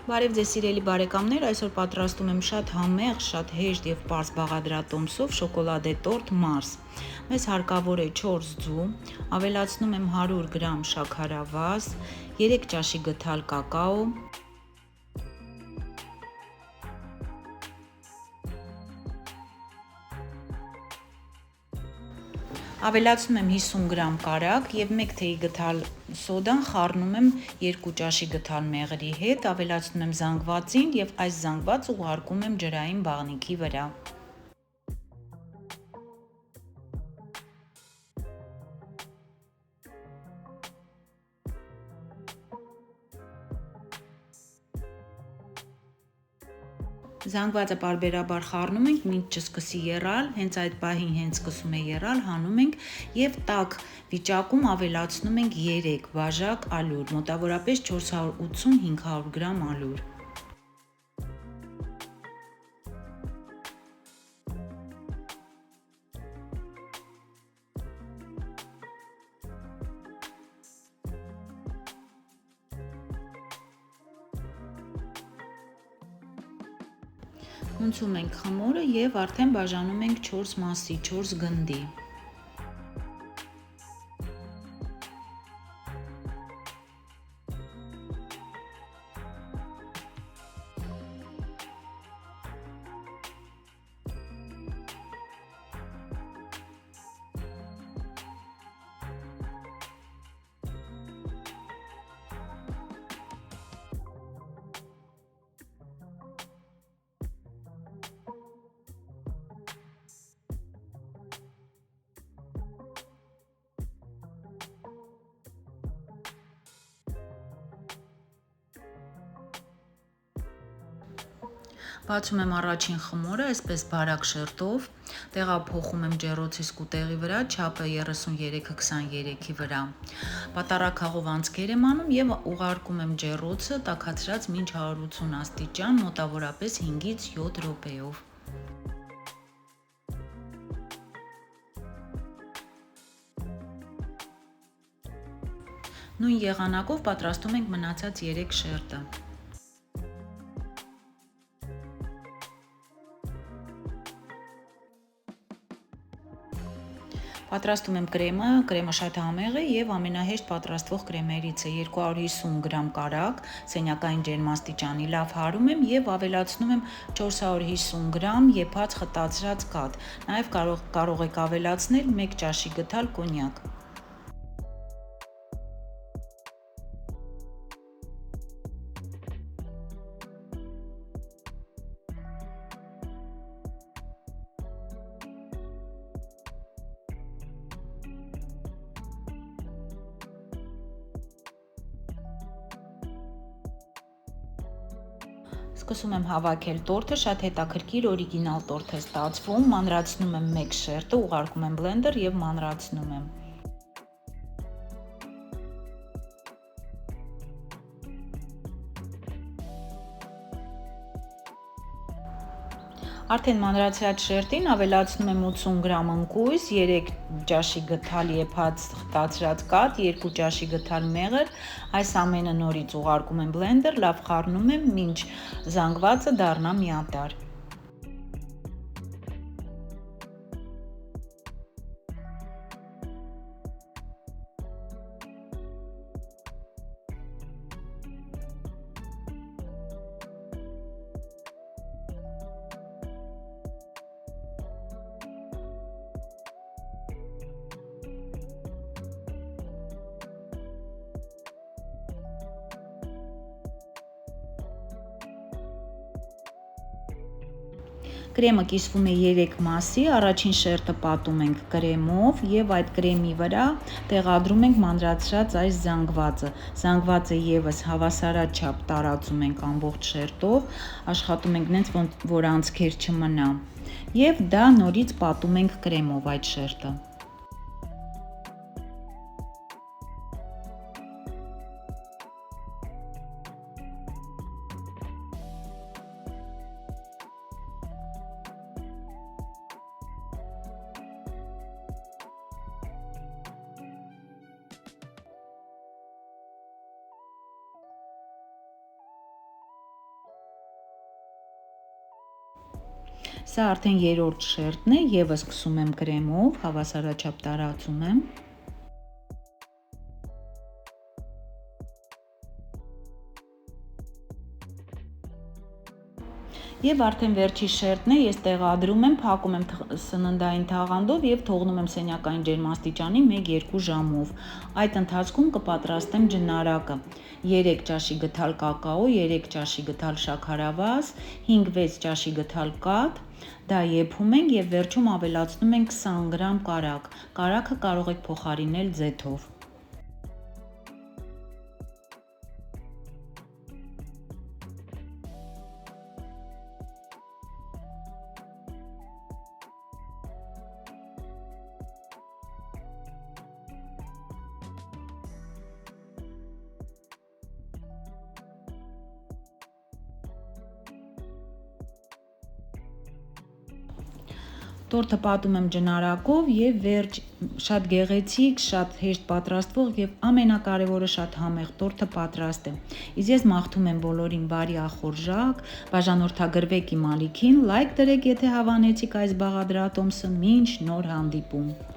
Բարև ձեզ սիրելի բարեկամներ, այսօր պատրաստում եմ շատ համեղ, շատ հեշտ եւ պարզ բաղադրատոմսով շոկոլադե տորտ Մարս։ Մեզ հարկավոր է 4 ձու, ավելացնում եմ 100 գրամ շաքարավազ, 3 ճաշի գթալ կակաո, ավելացնում եմ 50 գրամ կարագ եւ 1 թեյի գթալ սոդան խառնում եմ 2 ճաշի գթալ մեղրի հետ, ավելացնում եմ զանգվածին եւ այս զանգվածը ուղարկում եմ ջրային բաղնիքի վրա։ Զանգվածը պարբերաբար խառնում ենք, մինչ չսկսի եռալ, հենց այդ պահին հենց սկսում է եռալ, հանում ենք եւ տաք վիճակում ավելացնում ենք 3 բաժակ ալյուր, մոտավորապես 480-500 գրամ ալյուր։ Ունցում ենք խմորը եւ արդեն բաժանում ենք 4 մասի, 4 գնդի։ Բացում եմ առաջին խմորը, այսպես բարակ շերտով, տեղափոխում եմ ջեռոցի սկուտեղի վրա, չափը 33-23-ի վրա։ Պատառաքաղով անցքեր եմ անում եւ ուղարկում եմ ջեռոցը տաքացրած մինչ 180 աստիճան, մոտավորապես 5-ից 7 րոպեով։ Նույն եղանակով պատրաստում ենք մնացած 3 շերտը։ Պատրաստում եմ կրեմը շատ համեղ է եւ ամենահեշտ պատրաստվող կրեմերից է, 250 գրամ կարագ, սենյակային ջերմաստիճանի լավ հարում եմ եւ ավելացնում եմ 450 գրամ եփած խտացրած կաթ, նաեւ կարող եք ավելացնել 1 ճաշի գթալ կոնյակ։ Սկսում եմ հավաքել տորթը, շատ հետաքրքիր օրիգինալ տորթ է ստացվում, մանրացնում եմ 1 շերտը, ուղարկում եմ բլենդեր եւ մանրացնում եմ։ Արդեն մանրացրած շերտին ավելացնում եմ 80 գրամ ընկույզ, 3 ճաշի գթալ եփած խտացրած կաթ, 2 ճաշի գթալ մեղր, այս ամենը նորից ուղարկում եմ բլենդեր, լավ խառնում եմ, մինչ զանգվածը դառնա միատարր։ Կրեմը կիսվում է 3 մասի, առաջին շերտը պատում ենք կրեմով եւ այդ կրեմի վրա տեղադրում ենք մանրացրած այս զանգվածը։ Զանգվածը եւս հավասարաչափ տարածում ենք ամբողջ շերտով, աշխատում ենք նենց որ անցքեր չմնա։ Եվ դա նորից պատում ենք կրեմով այդ շերտը։ Սա արդեն երրորդ շերտն է, եւս քսում եմ կրեմով, հավասարաչափ տարածում եմ։ Եվ արդեն վերջի շերտն է, ես տեղադրում եմ, փակում եմ սննդային թաղանթով եւ թողնում եմ սենյակային ջերմաստիճանի 1-2 ժամով։ Այդ ընթացքում կպատրաստեմ ջնարակը։ 3 ճաշի գթալ կակաո, 3 ճաշի գթալ շաքարավազ, 5-6 ճաշի գթալ կաթ, դա եփում ենք եւ վերջում ավելացնում ենք 20 գրամ կարագ։ Կարագը կարող եք փոխարինել ձեթով։ Տորթը պատում եմ ջնարակով եւ վերջ շատ գեղեցիկ, շատ հեշտ պատրաստվող եւ ամենակարևորը շատ համեղ տորթը պատրաստ է։ Իսկ ես մաղթում եմ բոլորին բարի ախորժակ, բաժանորդագրվեք իմ ալիքին, լայք դրեք, եթե հավանեցիք այս բաղադրատոմսը, մինչ նոր հանդիպում։